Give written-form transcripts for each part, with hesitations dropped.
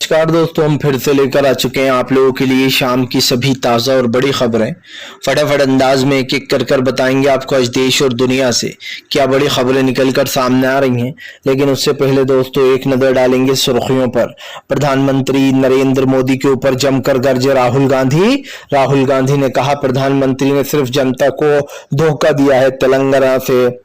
नमस्कार दोस्तों, हम फिर से लेकर आ चुके हैं आप लोगों के लिए शाम की सभी ताज़ा और बड़ी खबरें। फटाफट अंदाज में एक एक कर बताएंगे आपको आज देश और दुनिया से क्या बड़ी खबरें निकलकर सामने आ रही हैं। लेकिन उससे पहले दोस्तों एक नज़र डालेंगे सुर्खियों पर। प्रधानमंत्री नरेंद्र मोदी के ऊपर जमकर गरजे राहुल गांधी। राहुल गांधी ने कहा प्रधानमंत्री ने सिर्फ जनता को धोखा दिया है। तेलंगाना से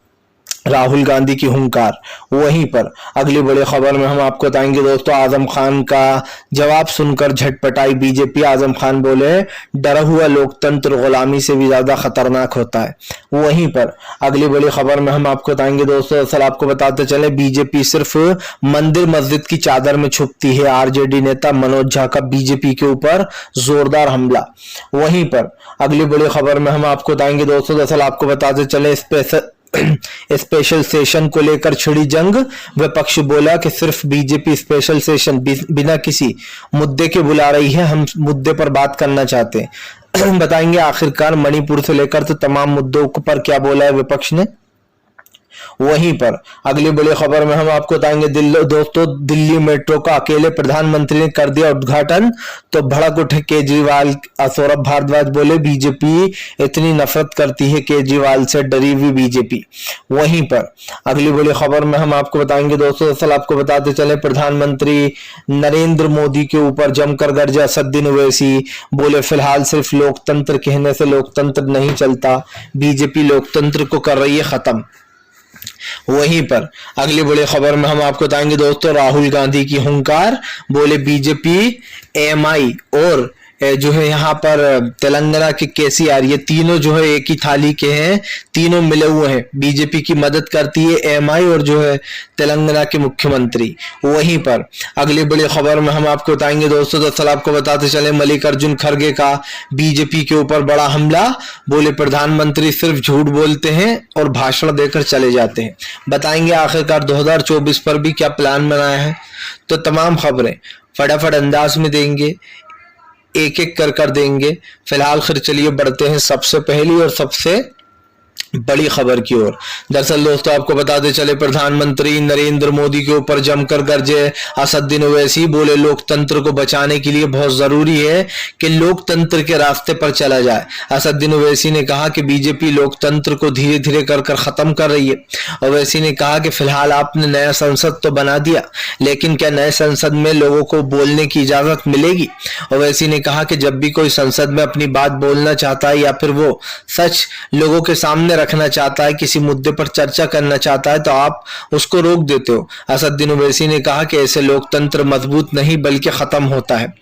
राहुल गांधी की हुंकार। वहीं पर अगली बड़ी खबर में हम आपको बताएंगे दोस्तों, आजम खान का जवाब सुनकर झटपटाई बीजेपी। आजम खान बोले डरा हुआ लोकतंत्र गुलामी से भी ज्यादा खतरनाक होता है। वहीं पर अगली बड़ी खबर में हम आपको बताएंगे दोस्तों, असल आपको बताते चले बीजेपी सिर्फ मंदिर मस्जिद की चादर में छुपती है। आरजेडी नेता मनोज झा का बीजेपी के ऊपर जोरदार हमला। वहीं पर अगली बड़ी खबर में हम आपको बताएंगे दोस्तों, असल आपको बताते चले स्पेशल सेशन को लेकर छिड़ी जंग। विपक्ष बोला कि सिर्फ बीजेपी स्पेशल सेशन बिना किसी मुद्दे के बुला रही है, हम मुद्दे पर बात करना चाहते हैं। बताएंगे आखिरकार मणिपुर से लेकर तो तमाम मुद्दों पर क्या बोला है विपक्ष ने। वहीं पर अगली बड़ी खबर में हम आपको बताएंगे दिल्ली मेट्रो का अकेले प्रधानमंत्री ने कर दिया उद्घाटन तो भड़क उठे केजरीवाल। सौरभ भारद्वाज बोले बीजेपी इतनी नफरत करती है केजरीवाल से, डरी हुई बीजेपी। वहीं पर अगली बड़ी खबर में हम आपको बताएंगे दोस्तों, असल आपको बताते चले प्रधानमंत्री नरेंद्र मोदी के ऊपर जमकर गरजे असदुद्दीन ओवैसी। बोले फिलहाल सिर्फ लोकतंत्र कहने से लोकतंत्र नहीं चलता, बीजेपी लोकतंत्र को कर रही है खत्म। वहीं पर अगली बड़ी खबर में हम आपको बताएंगे दोस्तों, राहुल गांधी की हुंकार। बोले बीजेपी एएमआई और जो है यहाँ पर तेलंगाना के केसीआर, ये तीनों जो है एक ही थाली के हैं, तीनों मिले हुए हैं। बीजेपी की मदद करती है एएमआई और जो है तेलंगाना के मुख्यमंत्री। वहीं पर अगली बड़ी खबर में हम आपको बताएंगे दोस्तों, दरअसल आपको बताते चले मल्लिकार्जुन खड़गे का बीजेपी के ऊपर बड़ा हमला। बोले प्रधानमंत्री सिर्फ झूठ बोलते हैं और भाषण देकर चले जाते हैं। बताएंगे आखिरकार 2024 पर भी क्या प्लान बनाया है। तो तमाम खबरें फटाफट अंदाज में देंगे, एक एक कर देंगे। फिलहाल खैर चलिए बढ़ते हैं सबसे पहली और सबसे बड़ी खबर की ओर। दरअसल दोस्तों आपको बताते चले प्रधानमंत्री नरेंद्र मोदी के ऊपर जमकर गरजे असदुद्दीन ओवैसी। बोले लोकतंत्र को बचाने के लिए बहुत जरूरी है कि लोकतंत्र के रास्ते पर चला जाए। असदुद्दीन ओवैसी ने कहा कि बीजेपी लोकतंत्र को धीरे धीरे कर खत्म कर रही है। ओवैसी ने कहा कि फिलहाल आपने नया संसद तो बना दिया, लेकिन क्या नए संसद में लोगों को बोलने की इजाजत मिलेगी। ओवैसी ने कहा कि जब भी कोई संसद में अपनी बात बोलना चाहता है या फिर वो सच लोगों के सामने रखना चाहता है, किसी मुद्दे पर चर्चा करना चाहता है, तो आप उसको रोक देते हो। असदुद्दीन ओवैसी ने कहा कि ऐसे लोकतंत्र मजबूत नहीं बल्कि खत्म होता है।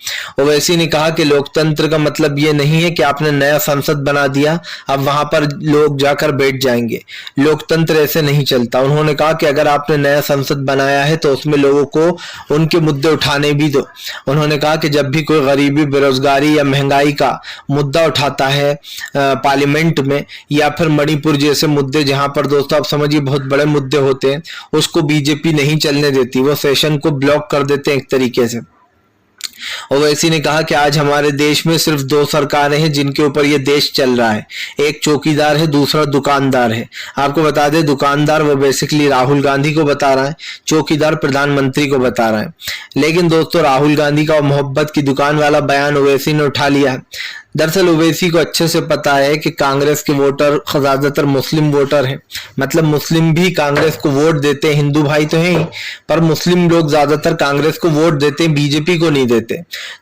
ओवैसी ने कहा कि लोकतंत्र का मतलब ये नहीं है कि आपने नया संसद बना दिया अब वहां पर लोग जाकर बैठ जाएंगे। लोकतंत्र ऐसे नहीं चलता। उन्होंने कहा कि अगर आपने नया संसद बनाया है तो उसमें लोगों को उनके मुद्दे उठाने भी दो। उन्होंने कहा कि जब भी कोई गरीबी, बेरोजगारी या महंगाई का मुद्दा उठाता है पार्लियामेंट में या फिर मणिपुर जैसे मुद्दे जहां पर दोस्तों आप समझिए बहुत बड़े मुद्दे होते हैं, उसको बीजेपी नहीं चलने देती, वो सेशन को ब्लॉक कर देते हैं एक तरीके से। ओवैसी ने कहा कि आज हमारे देश में सिर्फ दो सरकारें हैं जिनके ऊपर ये देश चल रहा है, एक चौकीदार है, दूसरा दुकानदार है। आपको बता दें दुकानदार वो बेसिकली राहुल गांधी को बता रहा है, चौकीदार प्रधानमंत्री को बता रहा है। लेकिन दोस्तों राहुल गांधी का मोहब्बत की दुकान वाला बयान ओवैसी ने उठा लिया है। दरअसल ओवैसी को अच्छे से पता है कि कांग्रेस के वोटर ज्यादातर मुस्लिम वोटर हैं, मतलब मुस्लिम भी कांग्रेस को वोट देते हैं, हिंदू भाई तो हैं ही, पर मुस्लिम लोग ज्यादातर कांग्रेस को वोट देते हैं, बीजेपी को नहीं देते।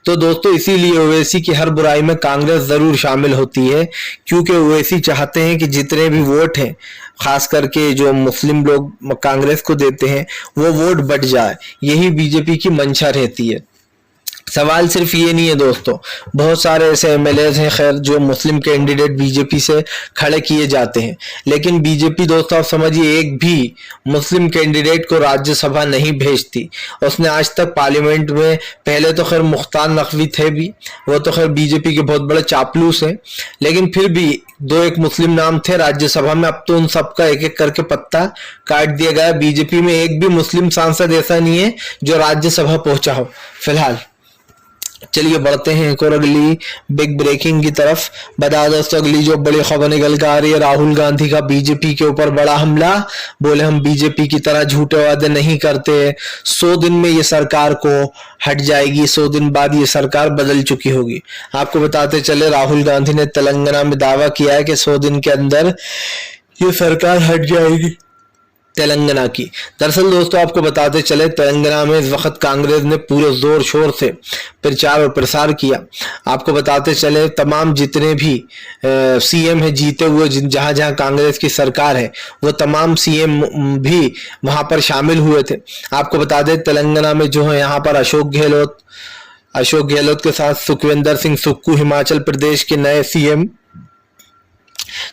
तो दोस्तों इसीलिए ओवैसी की हर बुराई में कांग्रेस जरूर शामिल होती है, क्योंकि ओवैसी चाहते हैं कि जितने भी वोट हैं खास करके जो मुस्लिम लोग कांग्रेस को देते हैं वो वोट बढ़ जाए, यही बीजेपी की मंशा रहती है। सवाल सिर्फ ये नहीं है दोस्तों, बहुत सारे ऐसे एमएलएज हैं खैर जो मुस्लिम कैंडिडेट बीजेपी से खड़े किए जाते हैं, लेकिन बीजेपी दोस्तों आप समझिए एक भी मुस्लिम कैंडिडेट को राज्यसभा नहीं भेजती। उसने आज तक पार्लियामेंट में, पहले तो खैर मुख्तार नकवी थे भी, वो तो खैर बीजेपी के बहुत बड़े चापलूस हैं, लेकिन फिर भी दो एक मुस्लिम नाम थे राज्यसभा में, अब तो उन सबका एक एक करके पत्ता काट दिया गया। बीजेपी में एक भी मुस्लिम सांसद ऐसा नहीं है जो राज्यसभा पहुंचा हो फिलहाल। चलिए बढ़ते हैं एक और अगली बिग ब्रेकिंग की तरफ। बता दोस्तों अगली जो बड़ी खबर निकल कर आ रही है, राहुल गांधी का बीजेपी के ऊपर बड़ा हमला। बोले हम बीजेपी की तरह झूठे वादे नहीं करते, 100 दिन में ये सरकार को हट जाएगी, 100 दिन बाद ये सरकार बदल चुकी होगी। आपको बताते चले राहुल गांधी ने तेलंगाना में दावा किया है कि 100 दिन के अंदर ये सरकार हट जाएगी तेलंगाना की। दरअसल दोस्तों आपको बताते चले तेलंगाना में इस वक्त कांग्रेस ने पूरे जोर शोर से प्रचार और प्रसार किया। आपको बताते चले तमाम जितने भी सीएम है जीते हुए, जहां जहां कांग्रेस की सरकार है, वो तमाम सीएम भी वहां पर शामिल हुए थे। आपको बता दें तेलंगाना में जो है यहाँ पर अशोक गहलोत के साथ सुखविंदर सिंह सुक्खू हिमाचल प्रदेश के नए सीएम,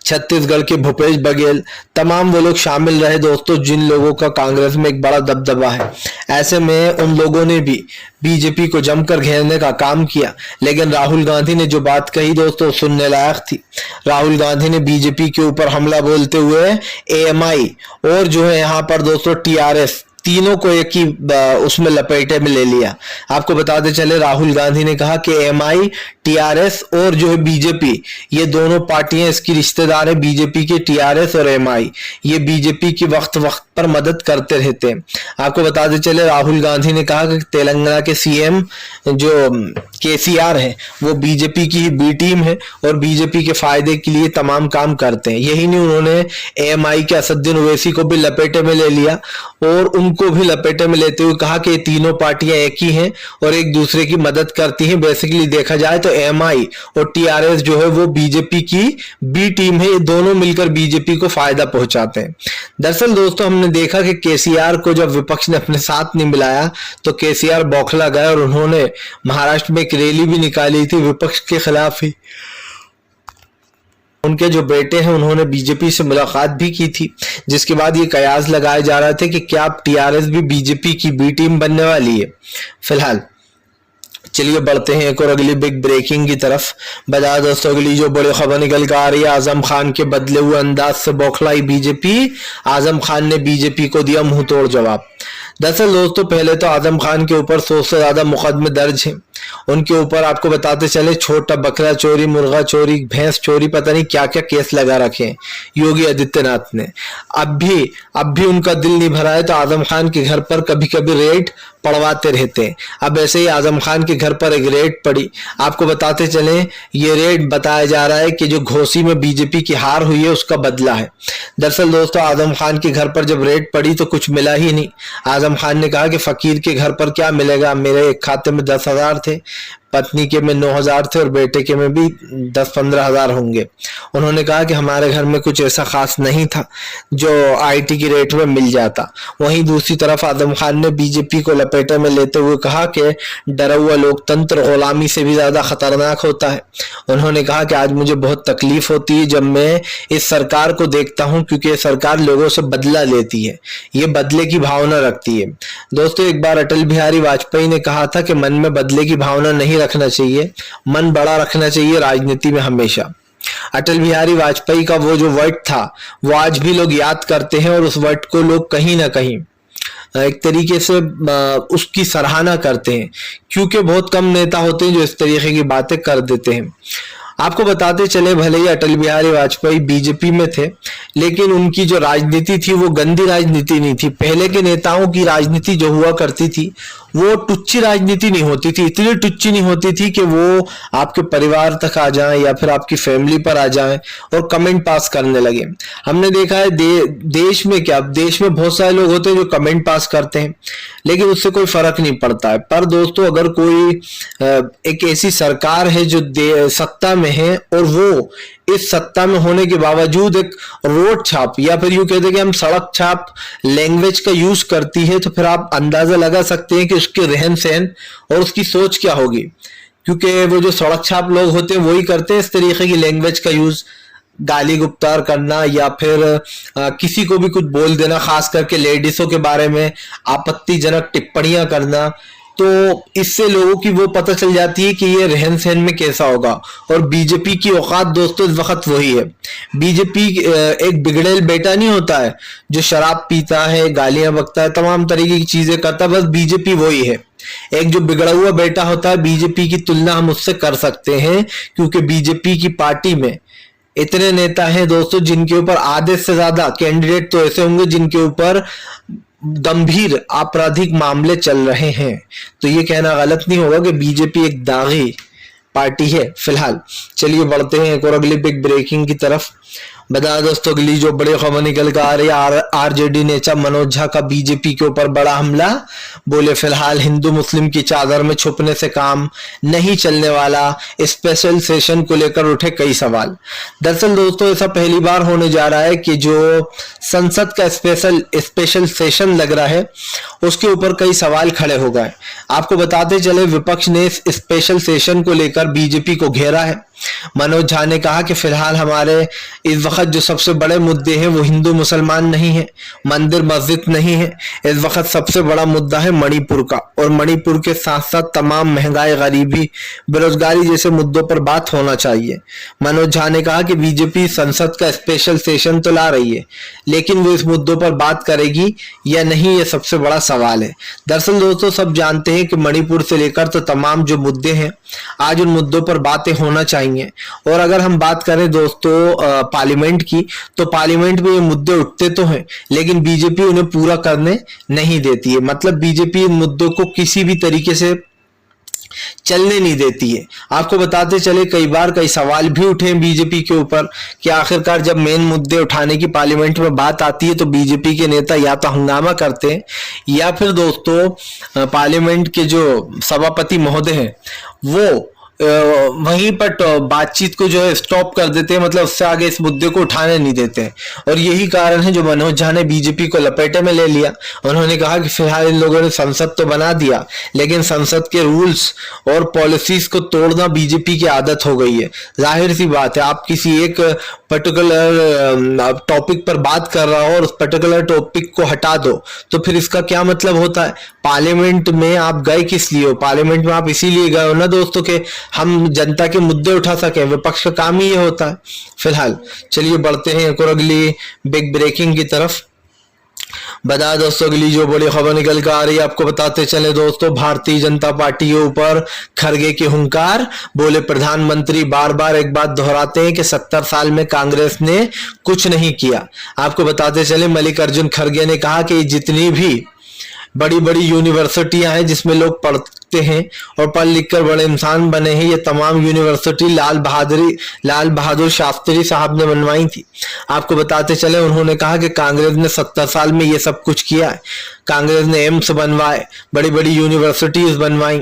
छत्तीसगढ़ के भूपेश बघेल, तमाम वो लोग शामिल रहे दोस्तों जिन लोगों का कांग्रेस में एक बड़ा दबदबा है। ऐसे में उन लोगों ने भी बीजेपी को जमकर घेरने का काम किया, लेकिन राहुल गांधी ने जो बात कही दोस्तों सुनने लायक थी। राहुल गांधी ने बीजेपी के ऊपर हमला बोलते हुए एएमआई और जो है यहाँ पर दोस्तों टीआरएस, तीनों को एक ही उसमें लपेटे में ले लिया। आपको बताते चले राहुल गांधी ने कहा कि एमआई, टीआरएस और जो है बीजेपी, ये दोनों पार्टियां इसकी रिश्तेदार है। बीजेपी के टीआरएस और एमआई ये बीजेपी की वक्त वक्त पर मदद करते रहते हैं। आपको बताते चले राहुल गांधी ने कहा कि तेलंगाना के सीएम जो केसीआर है वो बीजेपी की ही बी टीम है और बीजेपी के फायदे के लिए तमाम काम करते हैं। यही नहीं, उन्होंने एएमआई के असदुद्दीन ओवैसी को भी लपेटे में ले लिया और उनको भी लपेटे में लेते हुए कहा कि तीनों पार्टियां एक ही हैं और एक दूसरे की मदद करती हैं। बेसिकली देखा जाए तो एएमआई और टीआरएस जो है वो बीजेपी की बी टीम है, ये दोनों मिलकर बीजेपी को फायदा पहुंचाते हैं। दरअसल दोस्तों हमने देखा कि केसीआर को जब विपक्ष ने अपने साथ नहीं मिलाया तो केसीआर बौखला गए और उन्होंने महाराष्ट्र में एक रैली भी निकाली थी विपक्ष के खिलाफ ही। उनके जो बेटे हैं उन्होंने बीजेपी से मुलाकात भी की थी, जिसके बाद ये कयास लगाए जा रहे थे कि क्या अब टीआरएस भी बीजेपी की बी टीम बनने वाली है। फिलहाल चलिए बढ़ते हैं एक और अगली बिग ब्रेकिंग की तरफ। बता दोस्तों अगली जो बड़ी खबर निकल कर आ रही है, आजम खान के बदले हुए अंदाज से बौखलाई बीजेपी। आजम खान ने बीजेपी को दिया मुंह तोड़ जवाब। दरअसल दोस्तों पहले तो आजम खान के ऊपर 100 से ज्यादा मुकदमे दर्ज हैं। उनके ऊपर आपको बताते चले छोटा बकरा चोरी, मुर्गा चोरी, भैंस चोरी, पता नहीं क्या क्या केस लगा रखे हैं योगी आदित्यनाथ ने। अब भी उनका दिल नहीं भरा है तो आजम खान के घर पर कभी कभी रेड पड़वाते रहते हैं। अब ऐसे ही आजम खान के घर पर एक रेड पड़ी। आपको बताते चले ये रेड बताया जा रहा है कि जो घोसी में बीजेपी की हार हुई है उसका बदला है। दरअसल दोस्तों आजम खान के घर पर जब रेड पड़ी तो कुछ मिला ही नहीं। आजम खान ने कहा कि फकीर के घर पर क्या मिलेगा, मेरे एक खाते में 10,000 थे, पत्नी के में 9,000 थे और बेटे के में भी 10-15 हजार होंगे। उन्होंने कहा कि हमारे घर में कुछ ऐसा खास नहीं था जो आईटी की रेट में मिल जाता। वहीं दूसरी तरफ आजम खान ने बीजेपी को लपेटे में लेते हुए कहा कि डरा हुआ लोकतंत्र गुलामी से भी ज्यादा खतरनाक होता है। उन्होंने कहा कि आज मुझे बहुत तकलीफ होती है जब मैं इस सरकार को देखता हूं, क्योंकि ये सरकार लोगों से बदला लेती है, ये बदले की भावना रखती है। दोस्तों एक बार अटल बिहारी वाजपेयी ने कहा था कि मन में बदले की भावना नहीं रखना चाहिए, मन बड़ा रखना चाहिए राजनीति में हमेशा। अटल बिहारी वाजपेयी का वो जो वर्ड था वो आज भी लोग याद करते हैं और उस वर्ड को लोग कहीं ना कहीं एक तरीके से उसकी सराहना करते हैं, क्योंकि बहुत कम नेता होते हैं जो इस तरीके की बातें कर देते हैं। आपको बताते चले भले ही अटल बिहारी वाजपेयी बीजेपी में थे, लेकिन उनकी जो राजनीति थी वो गंदी राजनीति नहीं थी। पहले के नेताओं की राजनीति जो हुआ करती थी वो टुच्ची राजनीति नहीं होती थी, इतनी टुच्ची नहीं होती थी कि वो आपके परिवार तक आ जाएं या फिर आपकी फैमिली पर आ जाएं और कमेंट पास करने लगे। हमने देखा है देश में क्या, देश में बहुत सारे लोग होते हैं जो कमेंट पास करते हैं लेकिन उससे कोई फर्क नहीं पड़ता है। पर दोस्तों अगर कोई एक ऐसी सरकार है जो सत्ता में है और वो इस सत्ता में होने के बावजूद एक रोड छाप या फिर यूं कहते हैं कि हम सड़क छाप लैंग्वेज का यूज करती है, तो फिर आप अंदाजा लगा सकते हैं कि उसके रहन सहन और उसकी सोच क्या होगी। क्योंकि वो जो सड़क छाप लोग होते हैं वही करते हैं इस तरीके की लैंग्वेज का यूज, गाली गुप्तार करना या फिर किसी को भी कुछ बोल देना, खास करके लेडीजों के बारे में आपत्तिजनक टिप्पणियां करना। तो इससे लोगों की वो पता चल जाती है कि ये रहन सहन में कैसा होगा। और बीजेपी की औकात दोस्तों इस वक्त वही है। बीजेपी एक बिगड़ेल बेटा नहीं होता है जो शराब पीता है, गालियां बकता है, तमाम तरीके की चीजें करता है, बस बीजेपी वही है। एक जो बिगड़ा हुआ बेटा होता है बीजेपी की तुलना हम उससे कर सकते हैं, क्योंकि बीजेपी की पार्टी में इतने नेता हैं दोस्तों जिनके ऊपर आधे से ज्यादा कैंडिडेट तो ऐसे होंगे जिनके ऊपर गंभीर आपराधिक मामले चल रहे हैं। तो ये कहना गलत नहीं होगा कि बीजेपी एक दागी पार्टी है। फिलहाल चलिए बढ़ते हैं एक और अगली बिग ब्रेकिंग की तरफ। बता दोस्तों अगली जो बड़ी खबर निकल कर आ रही है, आरजेडी नेता मनोज झा का बीजेपी के ऊपर बड़ा हमला। बोले फिलहाल हिंदू मुस्लिम की चादर में छुपने से काम नहीं चलने वाला, स्पेशल सेशन को लेकर उठे कई सवाल। दरअसल दोस्तों ऐसा पहली बार होने जा रहा है कि जो संसद का स्पेशल सेशन लग रहा है उसके ऊपर कई सवाल खड़े हो गए। आपको बताते चले विपक्ष ने इस स्पेशल सेशन को लेकर बीजेपी को घेरा है। मनोज झा ने कहा कि फिलहाल हमारे इस वक्त जो सबसे बड़े मुद्दे हैं वो हिंदू मुसलमान नहीं है, मंदिर मस्जिद नहीं है। इस वक्त सबसे बड़ा मुद्दा है मणिपुर का, और मणिपुर के साथ साथ तमाम महंगाई, गरीबी, बेरोजगारी जैसे मुद्दों पर बात होना चाहिए। मनोज झा ने कहा कि बीजेपी संसद का स्पेशल सेशन तो ला रही है, लेकिन वो इस मुद्दों पर बात करेगी या नहीं, ये सबसे बड़ा सवाल है। दरअसल दोस्तों सब जानते हैं कि मणिपुर से लेकर तो तमाम जो मुद्दे हैं आज उन मुद्दों पर बातें होना चाहिए। और अगर हम बात करें दोस्तों पार्लियामेंट की, तो पार्लियामेंट में ये मुद्दे उठते तो हैं लेकिन बीजेपी उन्हें पूरा करने नहीं देती है। मतलब बीजेपी इन मुद्दों को किसी भी तरीके से चलने नहीं देती है। आपको बताते चले कई बार कई सवाल भी उठे हैं बीजेपी के ऊपर कि आखिरकार जब मेन मुद्दे उठाने की पार्लियामेंट में बात आती है तो बीजेपी के नेता या तो हंगामा करते हैं या फिर दोस्तों पार्लियामेंट के जो सभापति महोदय हैं वो वहीं पर बातचीत को जो है स्टॉप कर देते हैं, मतलब उससे आगे इस मुद्दे को उठाने नहीं देते हैं। और यही कारण है जो मनोज झा ने बीजेपी को लपेटे में ले लिया। उन्होंने कहा कि फिलहाल इन लोगों ने संसद तो बना दिया लेकिन संसद के रूल्स और पॉलिसीज को तोड़ना बीजेपी की आदत हो गई है। जाहिर सी बात है, आप किसी एक पर्टिकुलर टॉपिक पर बात कर रहा हो और उस पर्टिकुलर टॉपिक को हटा दो तो फिर इसका क्या मतलब होता है। पार्लियामेंट में आप गए किस लिए हो? पार्लियामेंट में आप इसीलिए गए हो ना दोस्तों के हम जनता के मुद्दे उठा सकें। विपक्ष का काम ही ये होता है। फिलहाल चलिए बढ़ते हैं एक और अगली बिग ब्रेकिंग की तरफ। बता दोस्तों अगली जो बड़ी खबर निकल कर आ रही है आपको बताते चले दोस्तों, भारतीय जनता पार्टी के ऊपर खड़गे की हुंकार। बोले प्रधानमंत्री बार बार एक बात दोहराते हैं कि 70 साल में कांग्रेस ने कुछ नहीं किया। आपको बताते चले मल्लिकार्जुन खड़गे ने कहा कि जितनी भी बड़ी बड़ी यूनिवर्सिटियां हैं जिसमें लोग पढ़ते हैं और पढ़ लिख कर बड़े इंसान बने हैं, ये तमाम यूनिवर्सिटी लाल बहादुर शास्त्री साहब ने बनवाई थी। आपको बताते चले उन्होंने कहा कि कांग्रेस ने 70 साल में ये सब कुछ किया है। कांग्रेस ने एम्स बनवाए, बड़ी बड़ी यूनिवर्सिटीज बनवाई,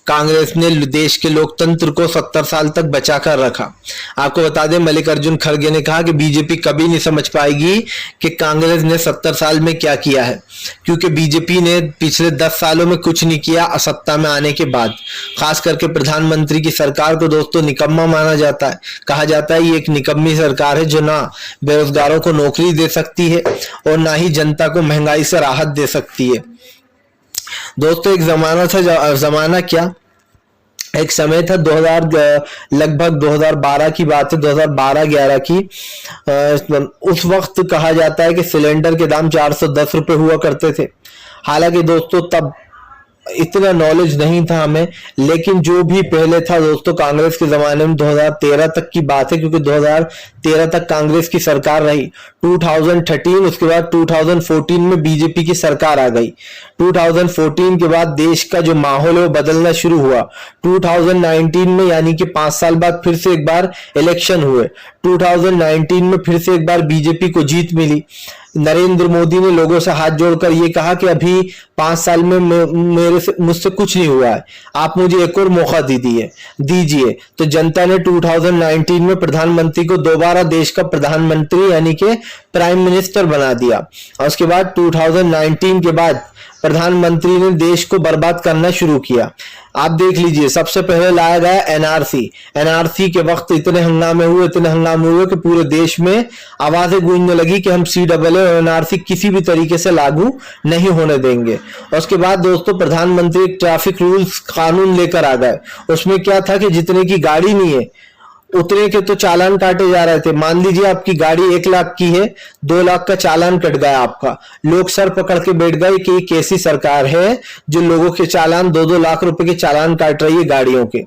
कांग्रेस ने देश के लोकतंत्र को 70 साल तक बचा कर रखा। आपको बता दें मल्लिकार्जुन खड़गे ने कहा कि बीजेपी कभी नहीं समझ पाएगी कि कांग्रेस ने 70 साल में क्या किया है, क्योंकि बीजेपी ने पिछले 10 सालों में कुछ नहीं किया सत्ता में आने के बाद। खास करके प्रधानमंत्री की सरकार को दोस्तों निकम्मा माना जाता है। कहा जाता है ये एक निकम्मी सरकार है जो ना बेरोजगारों को नौकरी दे सकती है और ना ही जनता को महंगाई से राहत दे सकती है। दोस्तों एक जमाना था, जमाना क्या एक समय था 2000 लगभग 2012 की बात है, 2012-11 की। उस वक्त कहा जाता है कि सिलेंडर के दाम 410 रुपए हुआ करते थे। हालांकि दोस्तों तब इतना नॉलेज नहीं था हमें, लेकिन जो भी पहले था दोस्तों कांग्रेस के जमाने में 2013 तक की बात है, क्योंकि 2013 तक कांग्रेस की सरकार रही। 2013 उसके बाद 2014 में बीजेपी की सरकार आ गई। 2014 के बाद देश का जो माहौल है वो बदलना शुरू हुआ। 2019 में यानी कि 5 साल बाद फिर से एक बार इलेक्शन हुए। 2019 में फिर से एक बार बीजेपी को जीत मिली। नरेंद्र मोदी ने लोगों से हाथ जोड़कर ये कहा कि अभी 5 साल में मुझसे कुछ नहीं हुआ है, आप मुझे एक और मौका दीजिए। तो जनता ने 2019 में प्रधानमंत्री को दोबारा देश का प्रधानमंत्री यानी कि प्राइम मिनिस्टर बना दिया। और उसके बाद 2019 के बाद प्रधानमंत्री ने देश को बर्बाद करना शुरू किया। आप देख लीजिए सबसे पहले लाया गया एनआरसी के वक्त इतने हंगामे हुए कि पूरे देश में आवाजें गूंजने लगी कि हम CAA और एनआरसी किसी भी तरीके से लागू नहीं होने देंगे। और उसके बाद दोस्तों प्रधानमंत्री ट्रैफिक रूल्स कानून लेकर आ गए। उसमें क्या था कि जितने की गाड़ी नहीं है उतरे के तो चालान काटे जा रहे थे। मान लीजिए आपकी गाड़ी 1 लाख की है, 2 लाख का चालान कट गया आपका, लोग सर पकड़ के बैठ गए कि ये कैसी सरकार है जो लोगों के चालान 2-2 लाख रुपए के चालान काट रही है गाड़ियों के।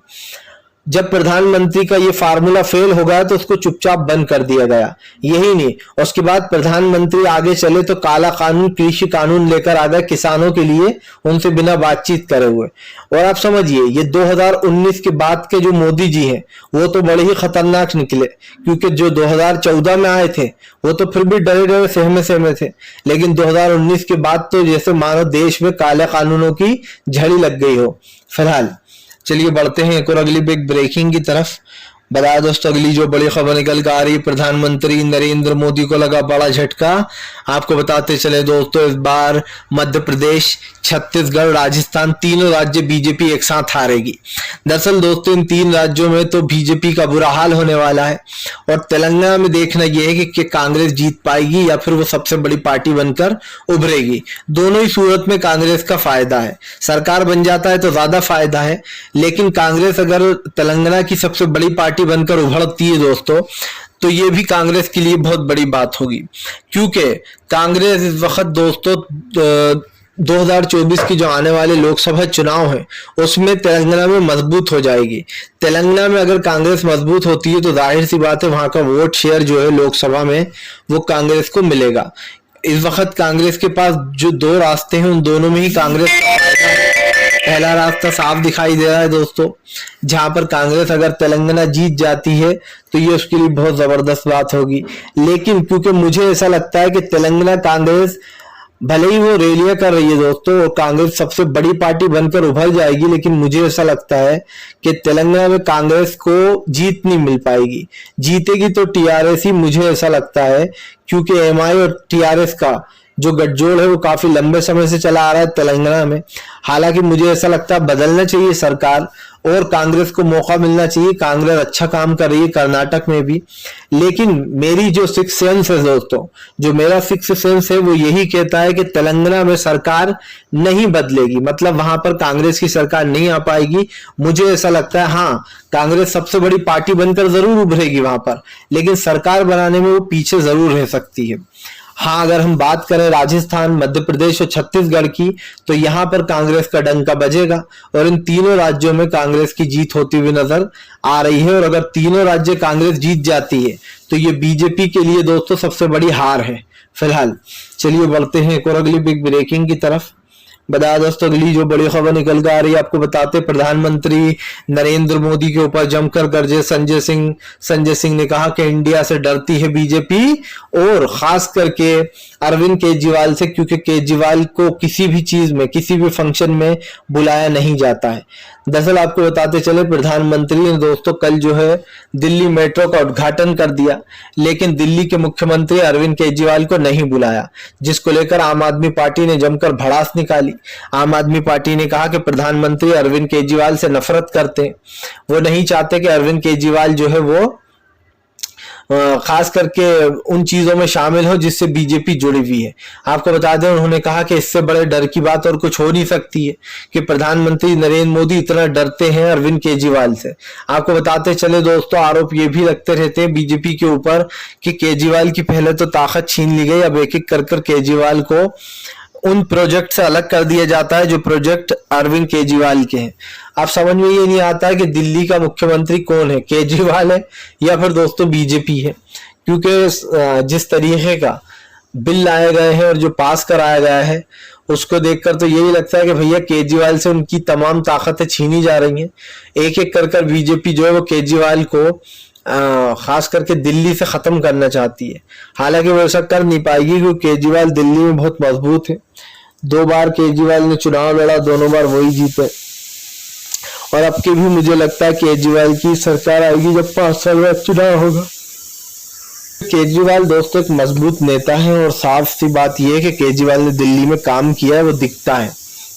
जब प्रधानमंत्री का ये फार्मूला फेल हो गया तो उसको चुपचाप बंद कर दिया गया। यही नहीं, उसके बाद प्रधानमंत्री आगे चले तो काला कानून, कृषि कानून लेकर आ गए किसानों के लिए, उनसे बिना बातचीत करे हुए। और आप समझिए ये 2019 के बाद के जो मोदी जी हैं वो तो बड़े ही खतरनाक निकले, क्योंकि जो 2014 में आए थे वो तो फिर भी डरे डरे सहमे थे, लेकिन 2019 के बाद तो जैसे मानो देश में काले कानूनों की झड़ी लग गई हो। फिलहाल चलिए बढ़ते हैं एक और अगली बिग ब्रेकिंग की तरफ। बताया दोस्तों, अगली जो बड़ी खबर निकल कर आ रही है, प्रधानमंत्री नरेंद्र मोदी को लगा बड़ा झटका। आपको बताते चले दोस्तों, इस बार मध्य प्रदेश, छत्तीसगढ़, राजस्थान, तीनों राज्य बीजेपी एक साथ हारेगी। दरअसल दोस्तों इन 3 राज्यों में तो बीजेपी का बुरा हाल होने वाला है, और तेलंगाना में देखना यह है कि कांग्रेस जीत पाएगी या फिर वो सबसे बड़ी पार्टी बनकर उभरेगी। दोनों ही सूरत में कांग्रेस का फायदा है। सरकार बन जाता है तो ज्यादा फायदा है, लेकिन कांग्रेस अगर तेलंगाना की सबसे बड़ी पार्टी बनकर उभरती है दोस्तों, तो ये भी कांग्रेस के लिए बहुत बड़ी बात होगी, क्योंकि कांग्रेस इस वक्त दोस्तों 2024 की जो आने वाले लोकसभा चुनाव है उसमें तेलंगाना में मजबूत हो जाएगी। तेलंगाना में अगर कांग्रेस मजबूत होती है तो जाहिर सी बात है वहां का वोट शेयर जो है लोकसभा में वो कांग्रेस को मिलेगा। इस वक्त कांग्रेस के पास जो 2 रास्ते हैं उन दोनों में ही कांग्रेस का फायदा है। पहला रास्ता साफ दिखाई दे रहा है दोस्तों, जहां पर कांग्रेस अगर तेलंगाना जीत जाती है तो ये उसके लिए बहुत जबरदस्त बात होगी। लेकिन क्योंकि मुझे ऐसा लगता है कि तेलंगाना कांग्रेस भले ही वो रैलियां कर रही है दोस्तों और कांग्रेस सबसे बड़ी पार्टी बनकर उभर जाएगी, लेकिन मुझे ऐसा लगता है कि तेलंगाना में कांग्रेस को जीत नहीं मिल पाएगी। जीतेगी तो टीआरएस ही, मुझे ऐसा लगता है, क्योंकि एमआई और टीआरएस का जो गठजोड़ है वो काफी लंबे समय से चला आ रहा है तेलंगाना में। हालांकि मुझे ऐसा लगता है बदलना चाहिए सरकार और कांग्रेस को मौका मिलना चाहिए। कांग्रेस अच्छा काम कर रही है कर्नाटक में भी, लेकिन मेरी जो सिक्स सेंस है दोस्तों, जो मेरा सिक्स सेंस है वो यही कहता है कि तेलंगाना में सरकार नहीं बदलेगी, मतलब वहां पर कांग्रेस की सरकार नहीं आ पाएगी। मुझे ऐसा लगता है हाँ कांग्रेस सबसे बड़ी पार्टी बनकर जरूर उभरेगी वहां पर, लेकिन सरकार बनाने में वो पीछे जरूर रह सकती है। हाँ अगर हम बात करें राजस्थान, मध्य प्रदेश और छत्तीसगढ़ की, तो यहाँ पर कांग्रेस का डंका बजेगा और इन तीनों राज्यों में कांग्रेस की जीत होती हुई नजर आ रही है। और अगर तीनों राज्य कांग्रेस जीत जाती है तो ये बीजेपी के लिए दोस्तों सबसे बड़ी हार है। फिलहाल चलिए बढ़ते हैं एक और अगली बिग ब्रेकिंग की तरफ। बताया दोस्तों, अगली जो बड़ी खबर निकल कर आ रही है, आपको बताते प्रधानमंत्री नरेंद्र मोदी के ऊपर जमकर गरजे संजय सिंह। संजय सिंह ने कहा कि इंडिया से डरती है बीजेपी और खास करके अरविंद केजरीवाल से, क्योंकि केजरीवाल को किसी भी चीज में, किसी भी फंक्शन में बुलाया नहीं जाता है। दरअसल आपको बताते चले प्रधानमंत्री ने दोस्तों कल जो है दिल्ली मेट्रो का उद्घाटन कर दिया, लेकिन दिल्ली के मुख्यमंत्री अरविंद केजरीवाल को नहीं बुलाया, जिसको लेकर आम आदमी पार्टी ने जमकर भड़ास निकाली। आम आदमी पार्टी ने कहा कि प्रधानमंत्री अरविंद केजरीवाल से नफरत करते हैं, वो नहीं चाहते कि अरविंद केजरीवाल जो है वो खास करके उन चीजों में शामिल हो जिससे बीजेपी जुड़ी हुई है। आपको बता दें उन्होंने कहा कि इससे बड़े डर की बात और कुछ हो नहीं सकती है कि प्रधानमंत्री नरेंद्र मोदी इतना डरते हैं अरविंद केजरीवाल से। आपको बताते चले दोस्तों, आरोप ये भी लगते रहते हैं बीजेपी के ऊपर कि केजरीवाल की पहले तो ताकत छीन ली गई, अब एक एक कर केजरीवाल को उन प्रोजेक्ट से अलग कर दिया जाता है जो प्रोजेक्ट अरविंद केजरीवाल के हैं। आप समझ में ये नहीं आता है कि दिल्ली का मुख्यमंत्री कौन है, केजरीवाल है या फिर दोस्तों बीजेपी है, क्योंकि जिस तरीके का बिल लाए गए हैं और जो पास कराया गया है उसको देखकर तो यही लगता है कि भैया केजरीवाल से उनकी तमाम ताकतें छीनी जा रही हैं। एक एक कर बीजेपी जो है वो केजरीवाल को खास करके दिल्ली से खत्म करना चाहती है। हालांकि वो ऐसा कर नहीं पाएगी क्योंकि केजरीवाल दिल्ली में बहुत मजबूत है। 2 बार केजरीवाल ने चुनाव लड़ा, दोनों बार वही जीते, और अब की भी मुझे लगता है केजरीवाल की सरकार आएगी जब 5 साल बाद चुनाव होगा। केजरीवाल दोस्तों एक मजबूत नेता है और साफ सी बात यह है कि केजरीवाल ने दिल्ली में काम किया है, वो दिखता है।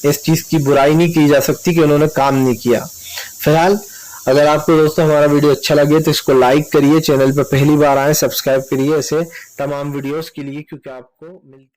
इस चीज की बुराई नहीं की जा सकती कि उन्होंने काम नहीं किया। फिलहाल अगर आपको दोस्तों हमारा वीडियो अच्छा लगे तो इसको लाइक करिए, चैनल पर पहली बार आए सब्सक्राइब करिए ऐसे तमाम वीडियोस के लिए, क्योंकि आपको मिलती